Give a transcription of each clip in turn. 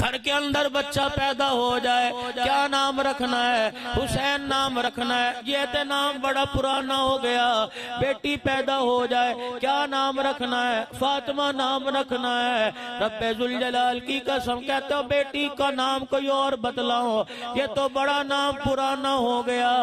گھر کے اندر بچہ پیدا ہو جائے کیا نام رکھنا ہے؟ حسین نام رکھنا ہے۔ یہ تو نام بڑا پرانا ہو گیا۔ بیٹی پیدا ہو جائے کیا نام رکھنا ہے؟ فاطمہ نام رکھنا ہے۔ رب ذوالجلال کی قسم کہتے ہو بیٹی کا نام کوئی اور بتلاؤ، یہ تو بڑا نام پرانا ہو گیا۔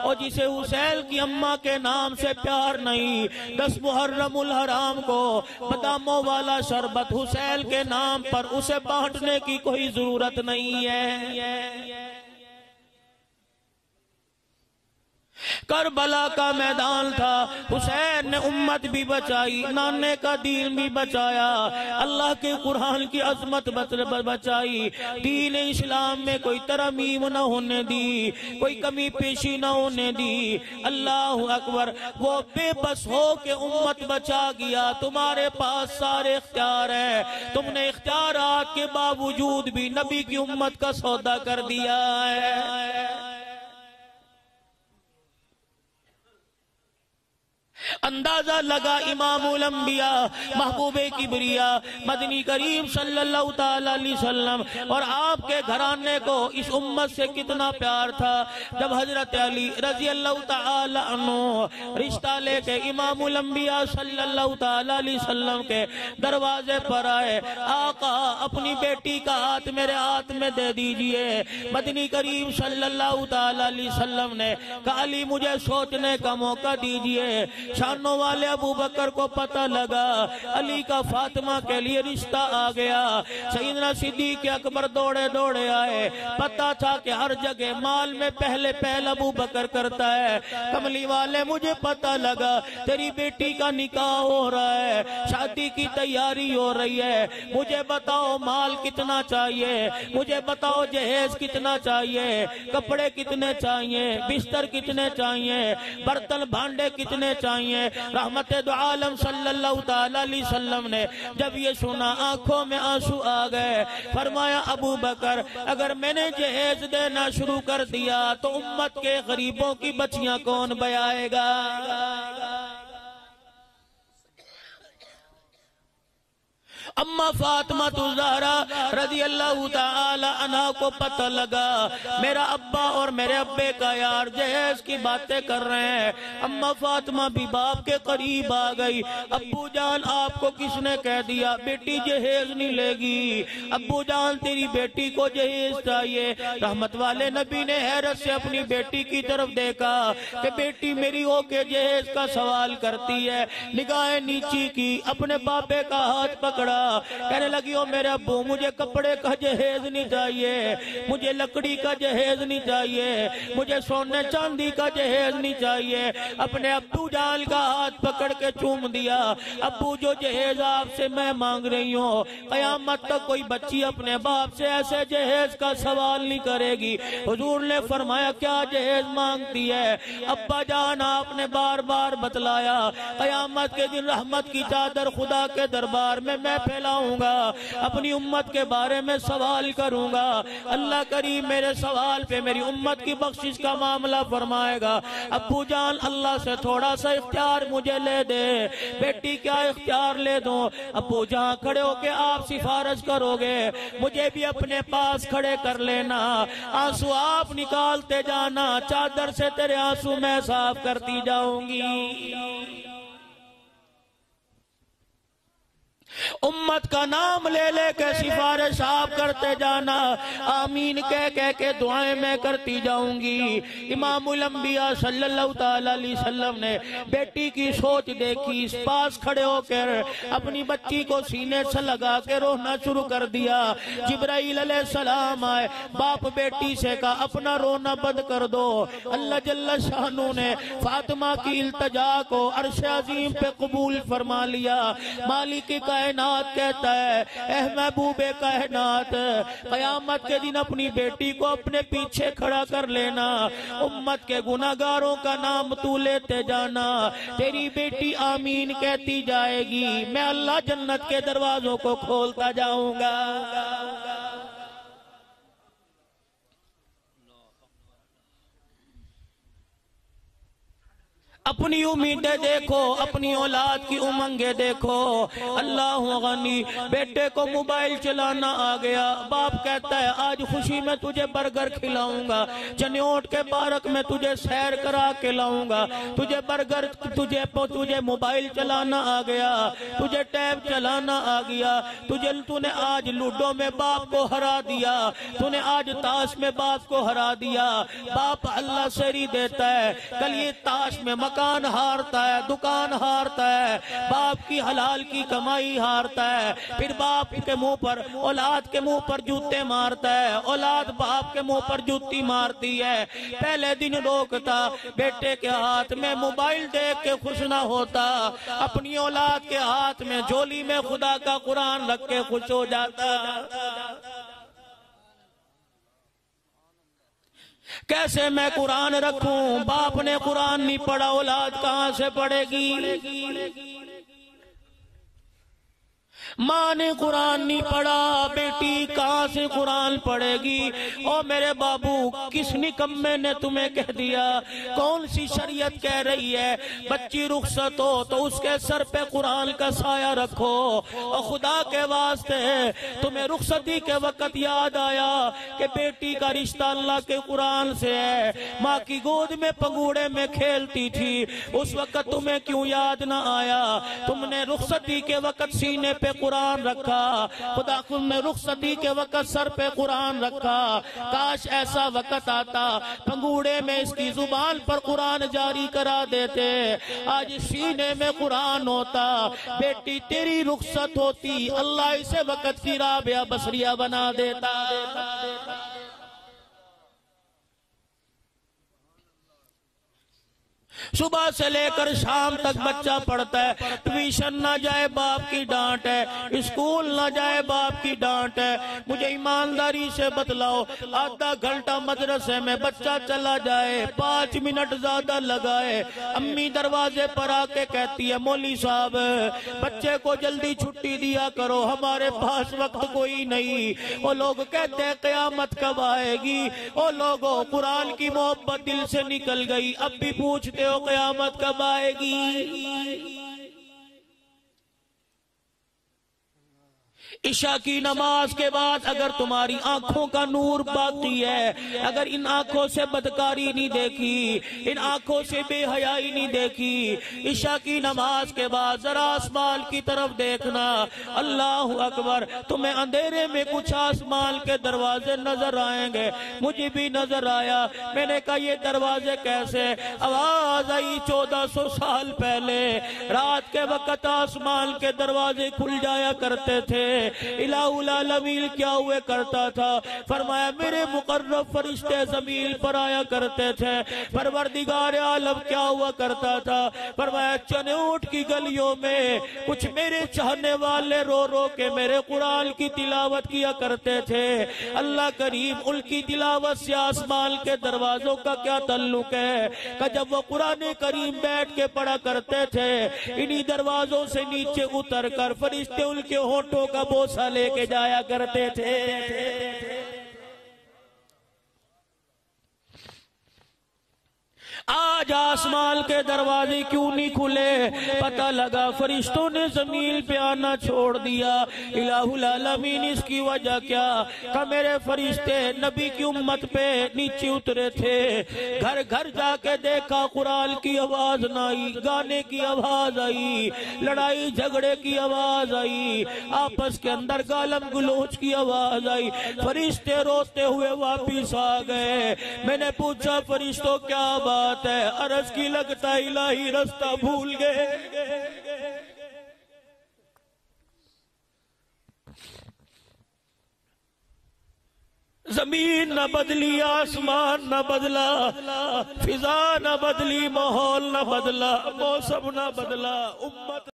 اور جسے حسین کی اماں کے نام سے پیار نہیں، 10 محرم الحرام کو باداموں والا شربت حسین کے نام پر اسے بانٹنے کی کوئی ضرورت نہیں ہے۔ کربلا کا میدان تھا، حسین نے امت بھی بچائی، نانے کا دین بھی بچایا، اللہ کے قرآن کی عظمت بچائی، دین اسلام میں کوئی ترمیم نہ ہونے دی، کوئی کمی پیشی نہ ہونے دی۔ اللہ اکبر، وہ بے بس ہو کے امت بچا گیا۔ تمہارے پاس سارے اختیار ہیں، تم نے اختیارات کے باوجود بھی نبی کی امت کا سودا کر دیا ہے۔ اندازہ لگا امام الانبیاء محبوب کبریا مدنی کریم صلی اللہ تعالی علیہ وسلم اور آپ کے گھرانے کو اس امت سے کتنا پیار تھا۔ جب حضرت علی رضی اللہ تعالی عنہ رشتہ لے کے امام الانبیاء صلی اللہ تعالی علیہ وسلم کے دروازے پر آئے، آقا اپنی بیٹی کا ہاتھ میرے ہاتھ میں دے دیجئے۔ مدنی کریم صلی اللہ تعالی علیہ وسلم نے کہا علی مجھے سوچنے کا موقع دیجئے۔ شانوں والے ابو بکر کو پتہ لگا علی کا فاطمہ کے لیے رشتہ آ گیا۔ سیدنا صدیق اکبر دوڑے دوڑے آئے، پتہ تھا کہ ہر جگہ مال میں پہلے پہل ابو بکر کرتا ہے۔ کملی والے مجھے پتہ لگا تیری بیٹی کا نکاح ہو رہا ہے، شادی کی تیاری ہو رہی ہے، مجھے بتاؤ مال کتنا چاہیے، مجھے بتاؤ جہیز کتنا چاہیے، کپڑے کتنے چاہیے، بستر کتنے چاہیے، برتن بھانڈے کتنے چاہیے۔ رحمت دو عالم صلی اللہ تعالی علیہ وسلم نے جب یہ سنا آنکھوں میں آنسو آ گئے، فرمایا ابو بکر اگر میں نے جہیز دینا شروع کر دیا تو امت کے غریبوں کی بچیاں کون بیائے گا؟ اما فاطمہ الزہرا رضی اللہ تعالی عنہ کو پتہ لگا میرا ابا اور میرے ابے کا یار جہیز کی باتیں کر رہے ہیں۔ اما فاطمہ بھی باپ کے قریب آ گئی، ابو جان آپ کو کس نے کہہ دیا بیٹی جہیز نہیں لے گی؟ ابو جان تیری بیٹی کو جہیز چاہیے۔ رحمت والے نبی نے حیرت سے اپنی بیٹی کی طرف دیکھا کہ بیٹی میری ہو کے جہیز کا سوال کرتی ہے، نگاہیں نیچی کی، اپنے باپے کا ہاتھ پکڑا، کہنے لگی او میرے ابو مجھے کپڑے کا جہیز نہیں چاہیے، مجھے لکڑی کا جہیز نہیں چاہیے، مجھے سونے چاندی کا جہیز نہیں چاہیے۔ اپنے ابو جان کا ہاتھ پکڑ کے چوم دیا، ابو جو جہیز آپ سے میں مانگ رہی ہوں قیامت تک کوئی بچی اپنے باپ سے ایسے جہیز کا سوال نہیں کرے گی۔ حضور نے فرمایا کیا جہیز مانگتی ہے؟ ابا جان آپ نے بار بار بتلایا قیامت کے دن رحمت کی چادر خدا کے دربار میں پھیلاؤں گا، اپنی امت کے بارے میں سوال کروں گا، اللہ کریم میرے سوال پہ میری امت کی بخشش کا معاملہ فرمائے گا۔ ابو جان اللہ سے تھوڑا سا اختیار مجھے لے دے۔ بیٹی کیا اختیار لے دوں؟ ابو جان کھڑے ہو کے آپ سفارش کرو گے مجھے بھی اپنے پاس کھڑے کر لینا، آنسو آپ نکالتے جانا، چادر سے تیرے آنسو میں صاف کرتی جاؤں گی۔ امت کا نام لے لے کے سفارش آپ کرتے جانا، آمین کہہ کہہ کے دعائیں میں کرتی جاؤں گی۔ امام الانبیاء صلی اللہ تعالی علیہ وسلم نے بیٹی کی سوچ دیکھی، اس پاس کھڑے ہو کر اپنی بچی کو سینے سے لگا کے رونا شروع کر دیا۔ جبرائیل علیہ السلام آئے، باپ بیٹی سے کہا اپنا رونا بند کر دو۔ اللہ جل شانہ نے فاطمہ کی التجا کو عرش عظیم پہ قبول فرما لیا۔ مالک کائنات کہتا ہے اے محبوب کائنات قیامت کے دن اپنی بیٹی کو اپنے پیچھے کھڑا کر لینا، امت کے گناہگاروں کا نام تو لیتے جانا، تیری بیٹی آمین کہتی جائے گی، میں اللہ جنت کے دروازوں کو کھولتا جاؤں گا۔ اپنی امیدیں دیکھو، اپنی اولاد کی امنگیں دیکھو۔ اللہ غنی، بیٹے کو موبائل چلانا آ گیا، باپ کہتا ہے آج خوشی میں تجھے برگر کھلاؤں گا، چنیوٹ کے پارک میں تجھے سیر کرا کے لاؤں گا، تجھے برگر، تجھے موبائل چلانا آ گیا، تجھے ٹیب چلانا آ گیا، تو نے آج لوڈو میں باپ کو ہرا دیا، تو نے آج تاش میں باپ کو ہرا دیا۔ باپ اللہ سری دیتا ہے، کل یہ تاش میں مکان ہارتا ہے، دکان ہارتا ہے، باپ کی حلال کی کمائی ہارتا ہے، پھر باپ کے منہ پر، اولاد کے منہ پر جوتے مارتا ہے، اولاد باپ کے منہ پر جوتی مارتی ہے۔ پہلے دن روکتا، بیٹے کے ہاتھ میں موبائل دیکھ کے خوش نہ ہوتا، اپنی اولاد کے ہاتھ میں جھولی میں خدا کا قرآن رکھ کے خوش ہو جاتا۔ کیسے میں قرآن رکھوں؟ باپ نے قرآن نہیں پڑھا، اولاد کہاں سے پڑھے گی؟ ماں نے قرآن نہیں پڑھا، بیٹی کہاں سے قرآن پڑھے گی؟ او میرے بابو، کس نکمے نے تمہیں کہہ دیا؟ کون سی شریعت کہہ رہی ہے بچی رخصت ہو تو اس کے سر پہ قرآن کا سایہ رکھو؟ اور خدا کے واسطے تمہیں رخصتی کے وقت یاد آیا کہ بیٹی کا رشتہ اللہ کے قرآن سے ہے، ماں کی گود میں پنگوڑے میں کھیلتی تھی، اس وقت تمہیں کیوں یاد نہ آیا؟ تم نے رخصتی کے وقت سینے پہ قرآن رکھا، خدا تم نے رخصتی کے وقت سر پہ قرآن رکھا۔ کاش ایسا وقت آتا پنگوڑے میں اس کی زبان پر قرآن جاری کرا دیتے، آج سینے میں قرآن ہوتا، بیٹی تیری رخصت ہوتی، اللہ اسے وقت کی رابعہ بصریہ بنا دیتا۔ صبح سے لے کر شام تک بچہ پڑھتا ہے، ٹیوشن نہ جائے باپ کی ڈانٹ ہے، اسکول نہ جائے باپ کی ڈانٹ ہے۔ مجھے ایمانداری سے بتلاؤ، آدھا گھنٹہ مدرسے میں بچہ چلا جائے، 5 منٹ زیادہ لگائے، امی دروازے پر آ کے کہتی ہے مولوی صاحب بچے کو جلدی چھٹی دیا کرو، ہمارے پاس وقت کوئی نہیں۔ وہ لوگ کہتے ہیں قیامت کب آئے گی؟ وہ لوگوں، قرآن کی محبت دل سے نکل گئی، اب بھی پوچھتے ہو قیامت کب آئے گی؟ عشاء کی نماز کے بعد اگر تمہاری آنکھوں کا نور باقی ہے، اگر ان آنکھوں سے بدکاری نہیں دیکھی، ان آنکھوں سے بے حیائی نہیں دیکھی، عشاء کی نماز کے بعد ذرا آسمان کی طرف دیکھنا، اللہ اکبر، تمہیں اندھیرے میں کچھ آسمان کے دروازے نظر آئیں گے۔ مجھے بھی نظر آیا، میں نے کہا یہ دروازے کیسے؟ آواز آئی 1400 سال پہلے، رات کے وقت آسمان کے دروازے کھل جایا کرتے تھے۔ الہ العالمین کیا ہوئے کرتا تھا؟ فرمایا میرے مقرب فرشتے زمین پر آیا کرتے تھے۔ پروردگار عالم کیا ہوا کرتا تھا؟ فرمایا چنوٹ کی گلیوں میں کچھ میرے چاہنے والے رو رو کے میرے قرآن کی تلاوت کیا کرتے تھے۔ اللہ کریم، ان کی تلاوت سے آسمان کے دروازوں کا کیا تعلق ہے؟ کہ جب وہ قرآن کریم بیٹھ کے پڑھا کرتے تھے، انہی دروازوں سے نیچے اتر کر فرشتے ان کے ہونٹوں کا بوسہ لے کے جایا کرتے تھے۔ آج آسمان کے دروازے کیوں نہیں کھلے؟ پتہ لگا فرشتوں نے زمین پہ آنا چھوڑ دیا۔ الہ العالمین، اس کی وجہ کیا؟ کہ میرے فرشتے نبی کی امت پہ نیچے اترے تھے۔ گھر گھر جا کے دیکھا، قرآن کی آواز نہ آئی، گانے کی آواز آئی، لڑائی جھگڑے کی آواز آئی، آپس کے اندر گالم گلوچ کی آواز آئی۔ فرشتے روتے ہوئے واپس آ گئے۔ میں نے پوچھا فرشتوں کیا بات ہے؟ عرض کی لگتا الہی رستہ بھول گئے۔ زمین نہ بدلی، آسمان نہ بدلا، فضا نہ بدلی، ماحول نہ بدلا، موسم نہ بدلا، امت